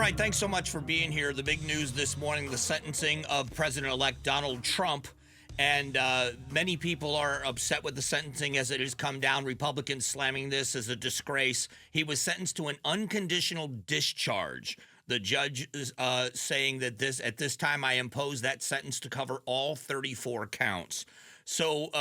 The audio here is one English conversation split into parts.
right, thanks so much for being here. The big news this morning, the sentencing of President-elect Donald Trump. And many people are upset with the sentencing as it has come down. Republicans slamming this as a disgrace. He was sentenced to an unconditional discharge. The judge is saying that at this time, I impose that sentence to cover all 34 counts. So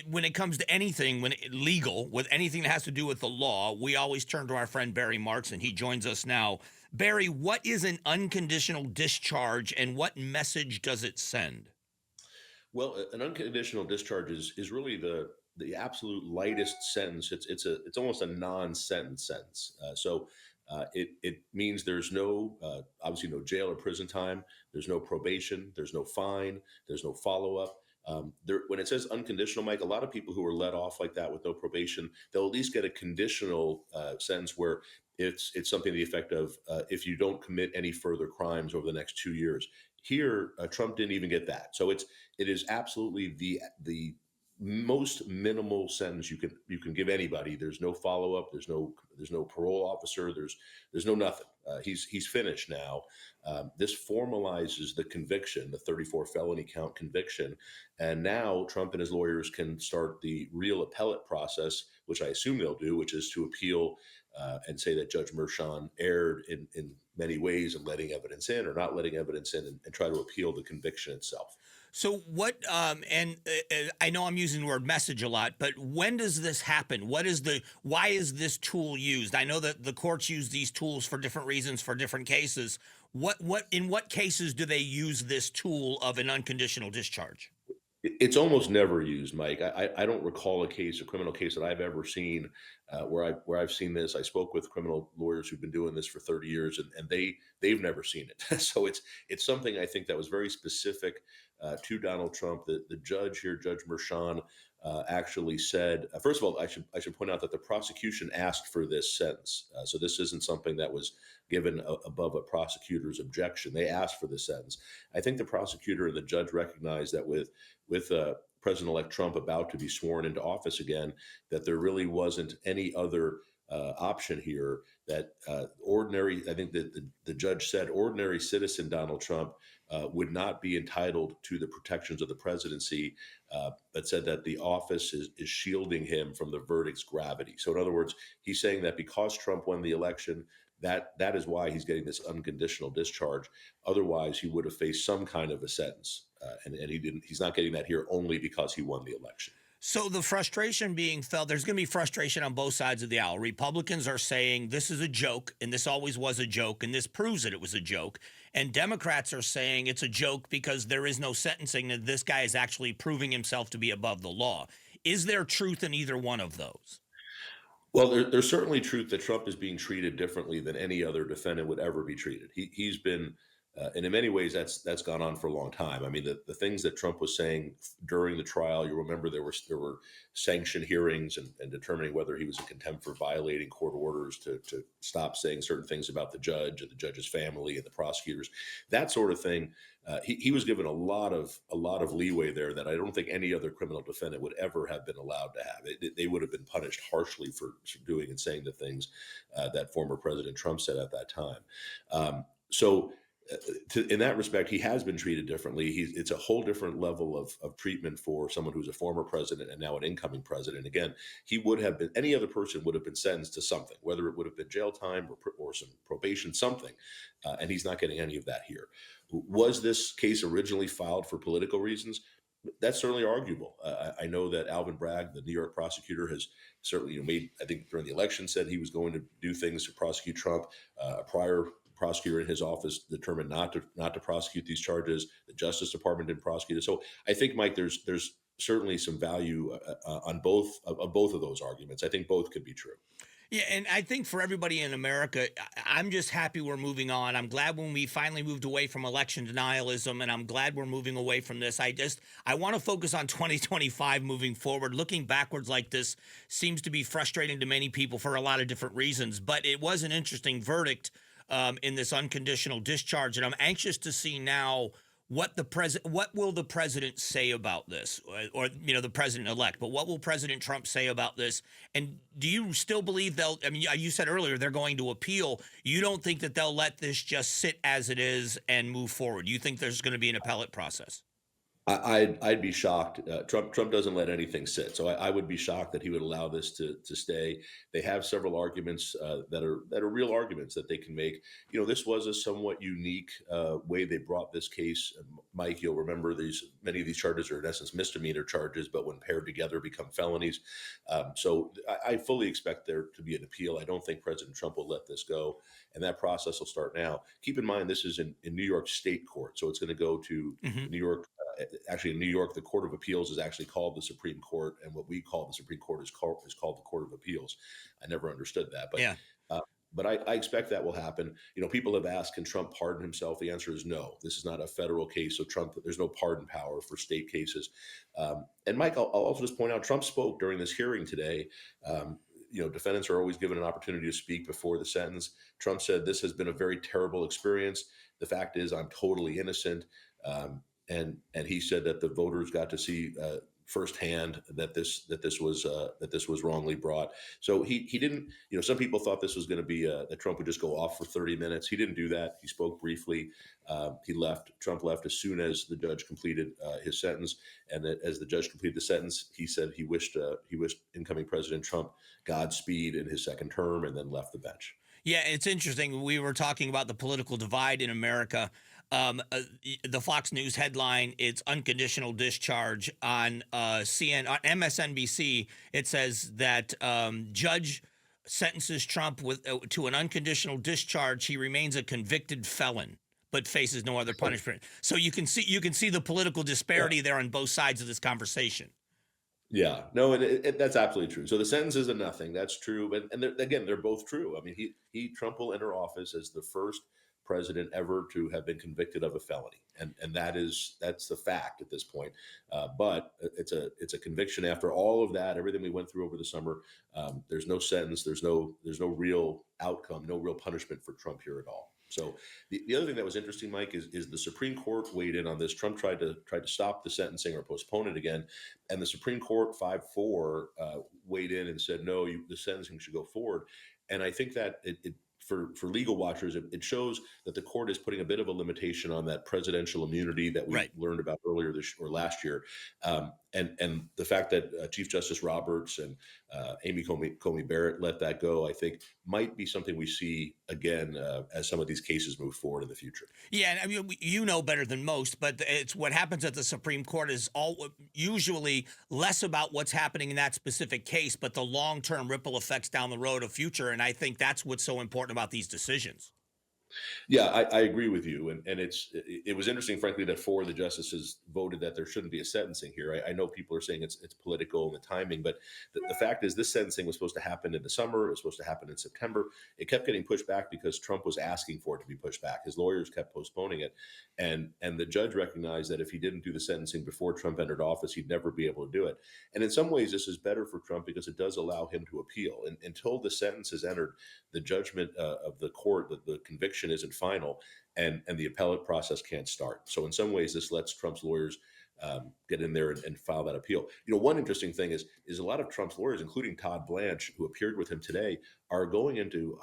when it comes to anything legal, with anything that has to do with the law, we always turn to our friend Barry Markson. He joins us now. Barry, what is an unconditional discharge and what message does it send? Well, an unconditional discharge is really the absolute lightest sentence. It's almost a non-sentence sentence. It means there's no obviously no jail or prison time. There's no probation. There's no fine. There's no follow-up. When it says unconditional, Mike, a lot of people who are let off like that with no probation, they'll at least get a conditional sentence where it's something to the effect of if you don't commit any further crimes over the next 2 years. Here, Trump didn't even get that. So it is absolutely the most minimal sentence you can give anybody. There's no follow up. There's no parole officer. There's no nothing. He's finished now. This formalizes the conviction, the 34 felony count conviction, and now Trump and his lawyers can start the real appellate process, which I assume they'll do, which is to appeal and say that Judge Merchan erred in many ways in letting evidence in or not letting evidence in, and try to appeal the conviction itself. So what, and I know I'm using the word message a lot, but when does this happen? Why is this tool used? I know that the courts use these tools for different reasons for different cases. In what cases do they use this tool of an unconditional discharge? It's almost never used, Mike. I don't recall a criminal case that I've ever seen where I've seen this. I spoke with criminal lawyers who've been doing this for 30 years, and they've never seen it. So it's something I think that was very specific to Donald Trump. The judge here, Judge Merchan, actually said, first of all, I should point out that the prosecution asked for this sentence. So this isn't something that was given above a prosecutor's objection. They asked for the sentence. I think the prosecutor and the judge recognized that with President-elect Trump about to be sworn into office again, that there really wasn't any other option here. That I think that the judge said ordinary citizen Donald Trump would not be entitled to the protections of the presidency, but said that the office is shielding him from the verdict's gravity. So in other words, he's saying that because Trump won the election, that is why he's getting this unconditional discharge. Otherwise, he would have faced some kind of a sentence, and he didn't. He's not getting that here only because he won the election. So the frustration being felt, there's going to be frustration on both sides of the aisle. Republicans are saying this is a joke, and this always was a joke, and this proves that it was a joke. And Democrats are saying it's a joke because there is no sentencing, that this guy is actually proving himself to be above the law. Is there truth in either one of those? Well, there's certainly truth that Trump is being treated differently than any other defendant would ever be treated. He's been, and in many ways, that's gone on for a long time. I mean, the things that Trump was saying during the trial, you remember there were sanction hearings and determining whether he was in contempt for violating court orders to stop saying certain things about the judge and the judge's family and the prosecutors, that sort of thing. He was given a lot of leeway there that I don't think any other criminal defendant would ever have been allowed to have. They would have been punished harshly for doing and saying the things that former President Trump said at that time. In that respect, he has been treated differently. It's a whole different level of treatment for someone who's a former president and now an incoming president. Again, any other person would have been sentenced to something, whether it would have been jail time or some probation, something. And he's not getting any of that here. Was this case originally filed for political reasons? That's certainly arguable. I know that Alvin Bragg, the New York prosecutor, has certainly made, I think during the election, said he was going to do things to prosecute Trump. A prior prosecutor in his office determined not to prosecute these charges. The Justice Department didn't prosecute it. So I think, Mike, there's certainly some value on both of those arguments. I think both could be true. Yeah, and I think for everybody in America, I'm just happy we're moving on. I'm glad when we finally moved away from election denialism, and I'm glad we're moving away from this. I want to focus on 2025 moving forward. Looking backwards like this seems to be frustrating to many people for a lot of different reasons, but it was an interesting verdict in this unconditional discharge, and I'm anxious to see now what will the president say about this, or the president-elect, but what will President Trump say about this? And do you still believe you said earlier they're going to appeal. You don't think that they'll let this just sit as it is and move forward? You think there's going to be an appellate process? I'd be shocked. Trump doesn't let anything sit, so I would be shocked that he would allow this to stay. They have several arguments that are real arguments that they can make. This was a somewhat unique way they brought this case. Mike, you'll remember many of these charges are in essence misdemeanor charges, but when paired together become felonies. So I fully expect there to be an appeal. I don't think President Trump will let this go, and that process will start now. Keep in mind this is in New York State court, so it's going to go to New York. Actually, in New York, the Court of Appeals is actually called the Supreme Court, and what we call the Supreme Court is called the Court of Appeals. I never understood that, but yeah. But I expect that will happen. People have asked, can Trump pardon himself? The answer is no. This is not a federal case, so there's no pardon power for state cases. And Mike, I'll also just point out, Trump spoke during this hearing today. Defendants are always given an opportunity to speak before the sentence. Trump said, this has been a very terrible experience. The fact is, I'm totally innocent. And he said that the voters got to see firsthand that this was wrongly brought. So he didn't. Some people thought this was going to be that Trump would just go off for 30 minutes. He didn't do that. He spoke briefly. He left. Trump left as soon as the judge completed his sentence. And as the judge completed the sentence, he said he wished incoming President Trump Godspeed in his second term, and then left the bench. Yeah, it's interesting. We were talking about the political divide in America. The Fox News headline, it's unconditional discharge on on MSNBC. It says that judge sentences Trump to an unconditional discharge. He remains a convicted felon, but faces no other punishment. So you can see the political disparity there on both sides of this conversation. Yeah, no, and that's absolutely true. So the sentence is a nothing. That's true, but they're both true. I mean, Trump will enter office as the first president ever to have been convicted of a felony, and that's the fact at this point. But it's a conviction after all of that, everything we went through over the summer. There's no sentence. There's no real outcome, no real punishment for Trump here at all. So the other thing that was interesting, Mike, is the Supreme Court weighed in on this. Trump tried to stop the sentencing or postpone it again, and the Supreme Court 5-4 weighed in and said no, the sentencing should go forward. And I think that for legal watchers, it shows that the court is putting a bit of a limitation on that presidential immunity that we learned about earlier last year. And the fact that Chief Justice Roberts and Amy Coney Barrett let that go, I think might be something we see again as some of these cases move forward in the future. Yeah, and I mean, you know better than most, but it's what happens at the Supreme Court is usually less about what's happening in that specific case, but the long-term ripple effects down the road of future. And I think that's what's so important about these decisions. Yeah, I agree with you. And it was interesting, frankly, that 4 of the justices voted that there shouldn't be a sentencing here. I know people are saying it's political and the timing, but the fact is this sentencing was supposed to happen in the summer. It was supposed to happen in September. It kept getting pushed back because Trump was asking for it to be pushed back. His lawyers kept postponing it. And the judge recognized that if he didn't do the sentencing before Trump entered office, he'd never be able to do it. And in some ways, this is better for Trump because it does allow him to appeal. And until the sentence is entered, the judgment of the court, the conviction isn't final, and the appellate process can't start. So in some ways, this lets Trump's lawyers get in there and file that appeal. One interesting thing is a lot of Trump's lawyers, including Todd Blanche, who appeared with him today, are going into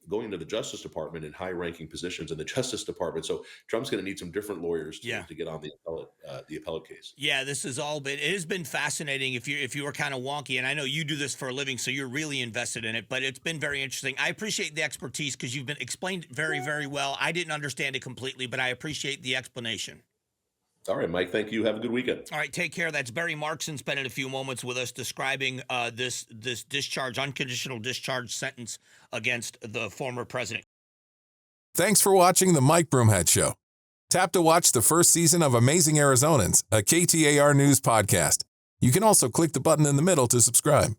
the Justice Department in high-ranking positions in the Justice Department. So Trump's going to need some different lawyers to get on the appellate case. Yeah, it has been fascinating. If you were kind of wonky, and I know you do this for a living, so you're really invested in it, but it's been very interesting. I appreciate the expertise because you've been explained very, very well. I didn't understand it completely, but I appreciate the explanation. All right, Mike, thank you. Have a good weekend. All right, take care. That's Barry Markson spending a few moments with us describing this discharge, unconditional discharge sentence against the former president. Thanks for watching the Mike Broomhead Show. Tap to watch the first season of Amazing Arizonans, a KTAR News podcast. You can also click the button in the middle to subscribe.